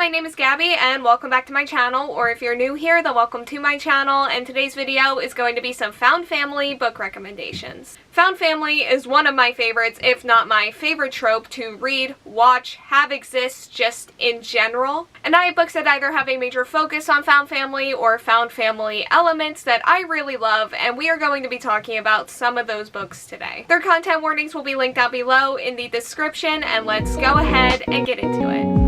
my name is Gabby and welcome back to my channel, or if you're new here, then welcome to my channel, and today's video is going to be some found family book recommendations. Found family is one of my favorites, if not my favorite trope to read, watch, have exist just in general. And I have books that either have a major focus on found family or found family elements that I really love, and we are going to be talking about some of those books today. Their content warnings will be linked down below in the description, and let's go ahead and get into it.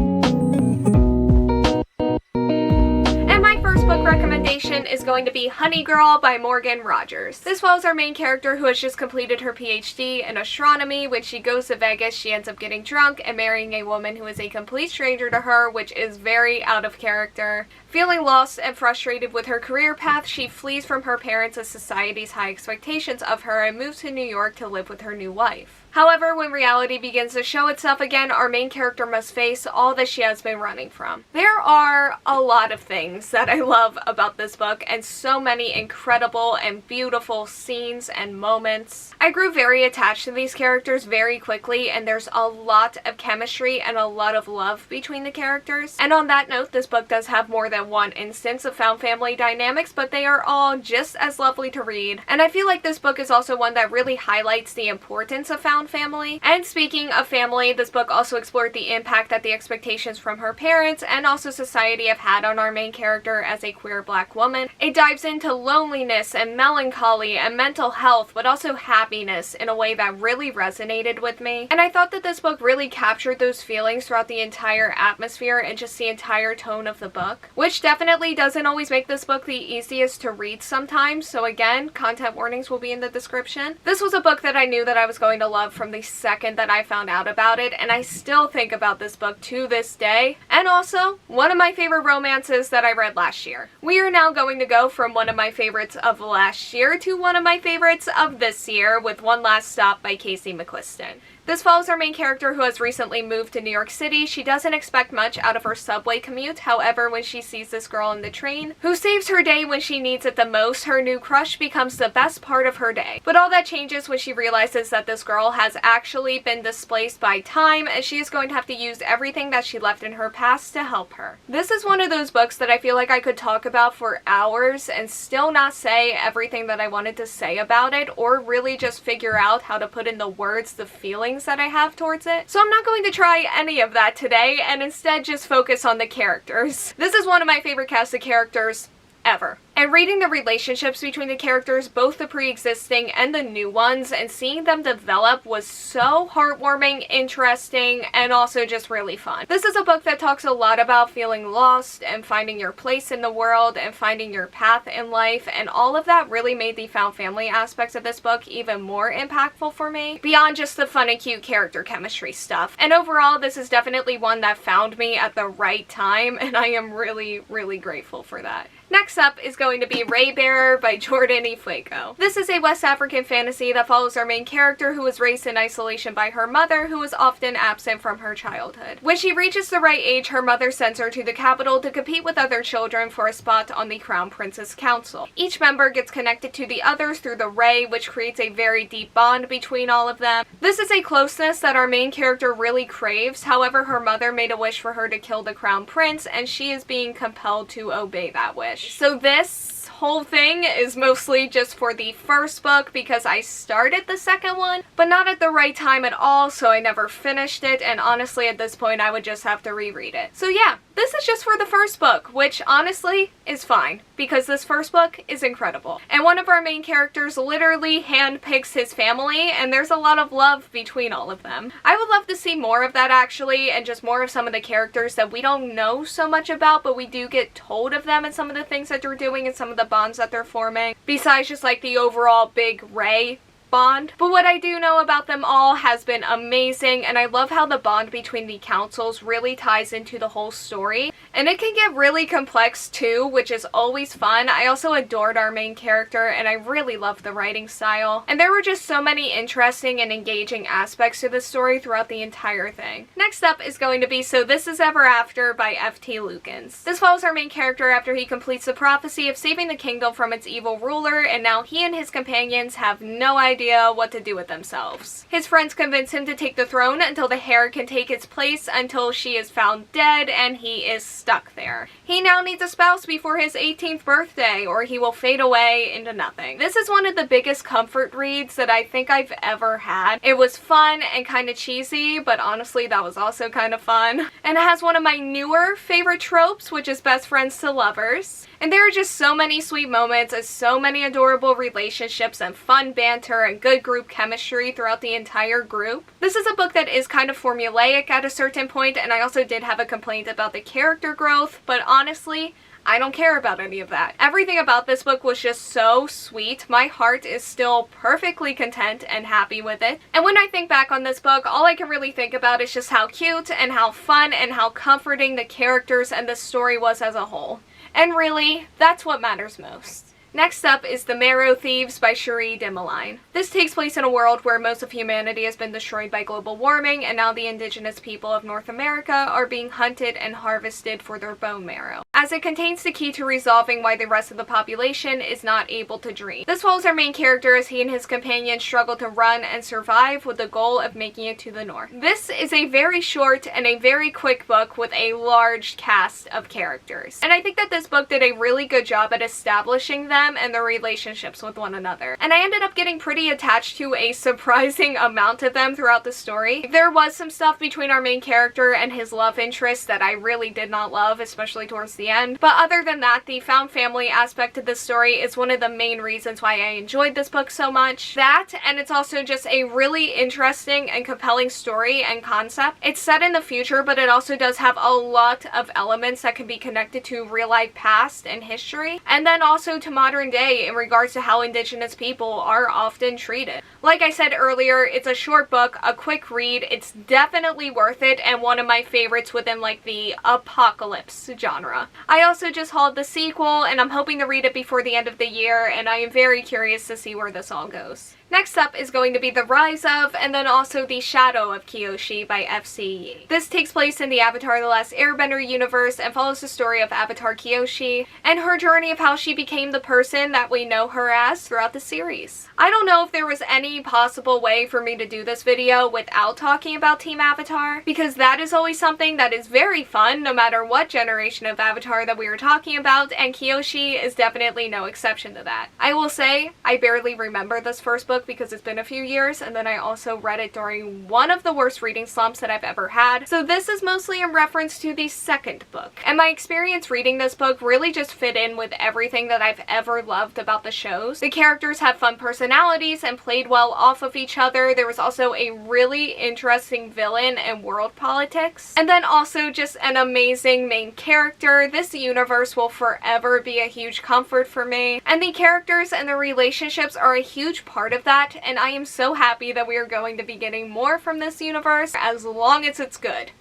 Book recommendation is going to be Honey Girl by Morgan Rogers. This follows our main character who has just completed her PhD in astronomy. When she goes to Vegas, she ends up getting drunk and marrying a woman who is a complete stranger to her, which is very out of character. Feeling lost and frustrated with her career path, she flees from her parents and society's high expectations of her and moves to New York to live with her new wife. However, when reality begins to show itself again, our main character must face all that she has been running from. There are a lot of things that I love about this book, and so many incredible and beautiful scenes and moments. I grew very attached to these characters very quickly, and there's a lot of chemistry and a lot of love between the characters. And on that note, this book does have more than one instance of found family dynamics, but they are all just as lovely to read. And I feel like this book is also one that really highlights the importance of found family. And speaking of family, this book also explored the impact that the expectations from her parents and also society have had on our main character as a queer black woman. It dives into loneliness and melancholy and mental health, but also happiness in a way that really resonated with me. And I thought that this book really captured those feelings throughout the entire atmosphere and just the entire tone of the book, which definitely doesn't always make this book the easiest to read sometimes. So again, content warnings will be in the description. This was a book that I knew that I was going to love from the second that I found out about it, and I still think about this book to this day, and also one of my favorite romances that I read last year. We are now going to go from one of my favorites of last year to one of my favorites of this year with One Last Stop by Casey McQuiston. This follows our main character who has recently moved to New York City. She doesn't expect much out of her subway commute. However, when she sees this girl on the train who saves her day when she needs it the most, her new crush becomes the best part of her day. But all that changes when she realizes that this girl has actually been displaced by time, and she is going to have to use everything that she left in her past to help her. This is one of those books that I feel like I could talk about for hours and still not say everything that I wanted to say about it, or really just figure out how to put in the words the feelings that I have towards it. So I'm not going to try any of that today, and instead just focus on the characters. This is one of my favorite cast of characters ever. And reading the relationships between the characters, both the pre-existing and the new ones, and seeing them develop was so heartwarming, interesting, and also just really fun. This is a book that talks a lot about feeling lost and finding your place in the world and finding your path in life, and all of that really made the found family aspects of this book even more impactful for me, beyond just the fun and cute character chemistry stuff. And overall, this is definitely one that found me at the right time, and I am really, really grateful for that. Next up is going to be Raybearer by Jordan Ifueko. This is a West African fantasy that follows our main character who was raised in isolation by her mother, who was often absent from her childhood. When she reaches the right age, her mother sends her to the capital to compete with other children for a spot on the Crown Prince's Council. Each member gets connected to the others through the Ray, which creates a very deep bond between all of them. This is a closeness that our main character really craves. However, her mother made a wish for her to kill the Crown Prince, and she is being compelled to obey that wish. So this whole thing is mostly just for the first book because I started the second one, but not at the right time at all, so I never finished it, and honestly at this point I would just have to reread it. So yeah, this is just for the first book, which honestly is fine, because this first book is incredible. And one of our main characters literally handpicks his family, and there's a lot of love between all of them. I would love to see more of that actually, and just more of some of the characters that we don't know so much about, but we do get told of them and some of the things that they're doing and some of the bonds that they're forming, besides just like the overall big Ray bond. But what I do know about them all has been amazing, and I love how the bond between the councils really ties into the whole story. And it can get really complex too, which is always fun. I also adored our main character and I really loved the writing style. And there were just so many interesting and engaging aspects to the story throughout the entire thing. Next up is going to be So This Is Ever After by F.T. Lukens. This follows our main character after he completes the prophecy of saving the kingdom from its evil ruler, and now he and his companions have no idea what to do with themselves. His friends convince him to take the throne until the heir can take its place until she is found dead and he is stuck there. He now needs a spouse before his 18th birthday or he will fade away into nothing. This is one of the biggest comfort reads that I think I've ever had. It was fun and kind of cheesy, but honestly that was also kind of fun. And it has one of my newer favorite tropes, which is best friends to lovers. And there are just so many sweet moments and so many adorable relationships and fun banter and good group chemistry throughout the entire group. This is a book that is kind of formulaic at a certain point, and I also did have a complaint about the character growth, but honestly, I don't care about any of that. Everything about this book was just so sweet. My heart is still perfectly content and happy with it. And when I think back on this book, all I can really think about is just how cute and how fun and how comforting the characters and the story was as a whole. And really, that's what matters most. Next up is The Marrow, Thieves by Cherie Dimaline. This takes place in a world where most of humanity has been destroyed by global warming, and now the indigenous people of North America are being hunted and harvested for their bone marrow, as it contains the key to resolving why the rest of the population is not able to dream. This follows our main character as he and his companions struggle to run and survive with the goal of making it to the north. This is a very short and a very quick book with a large cast of characters. And I think that this book did a really good job at establishing them and their relationships with one another. And I ended up getting pretty attached to a surprising amount of them throughout the story. There was some stuff between our main character and his love interest that I really did not love, especially towards the end. But other than that, the found family aspect of this story is one of the main reasons why I enjoyed this book so much. That, and it's also just a really interesting and compelling story and concept. It's set in the future, but it also does have a lot of elements that can be connected to real life past and history, and then also to modern day in regards to how indigenous people are often treated. Like I said earlier, it's a short book, a quick read, it's definitely worth it, and one of my favorites within like the apocalypse genre. I also just hauled the sequel, and I'm hoping to read it before the end of the year, and I am very curious to see where this all goes. Next up is going to be The Rise of, and then also The Shadow of Kyoshi by F.C. This takes place in the Avatar: The Last Airbender universe and follows the story of Avatar Kiyoshi and her journey of how she became the person that we know her as throughout the series. I don't know if there was any possible way for me to do this video without talking about Team Avatar, because that is always something that is very fun no matter what generation of Avatar that we are talking about, and Kiyoshi is definitely no exception to that. I will say, I barely remember this first book because it's been a few years, and then I also read it during one of the worst reading slumps that I've ever had, so this is mostly in reference to the second book. And my experience reading this book really just fit in with everything that I've ever loved about the shows. The characters have fun personalities and played well off of each other. There was also a really interesting villain and world politics, and then also just an amazing main character. This universe will forever be a huge comfort for me, and the characters and the relationships are a huge part of that, and I am so happy that we are going to be getting more from this universe as long as it's good.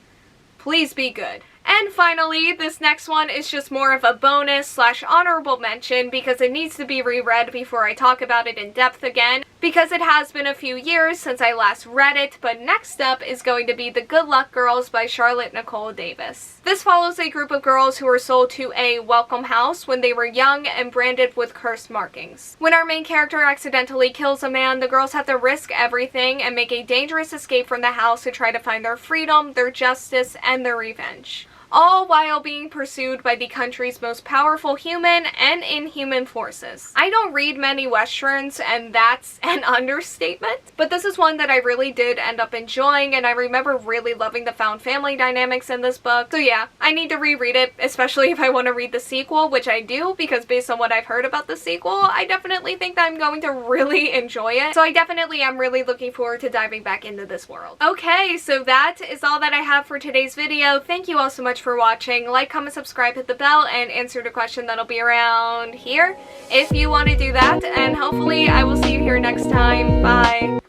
Please be good. And finally, this next one is just more of a bonus / honorable mention because it needs to be reread before I talk about it in depth again, because it has been a few years since I last read it. But next up is going to be The Good Luck Girls by Charlotte Nicole Davis. This follows a group of girls who were sold to a welcome house when they were young and branded with cursed markings. When our main character accidentally kills a man, the girls have to risk everything and make a dangerous escape from the house to try to find their freedom, their justice, and their revenge, all while being pursued by the country's most powerful human and inhuman forces. I don't read many westerns, and that's an understatement, but this is one that I really did end up enjoying, and I remember really loving the found family dynamics in this book. So yeah, I need to reread it, especially if I want to read the sequel, which I do, because based on what I've heard about the sequel, I definitely think that I'm going to really enjoy it. So I definitely am really looking forward to diving back into this world. Okay, so that is all that I have for today's video. Thank you all so much for watching. Like, comment, subscribe, hit the bell, and answer the question that'll be around here if you want to do that, and hopefully I will see you here next time. Bye!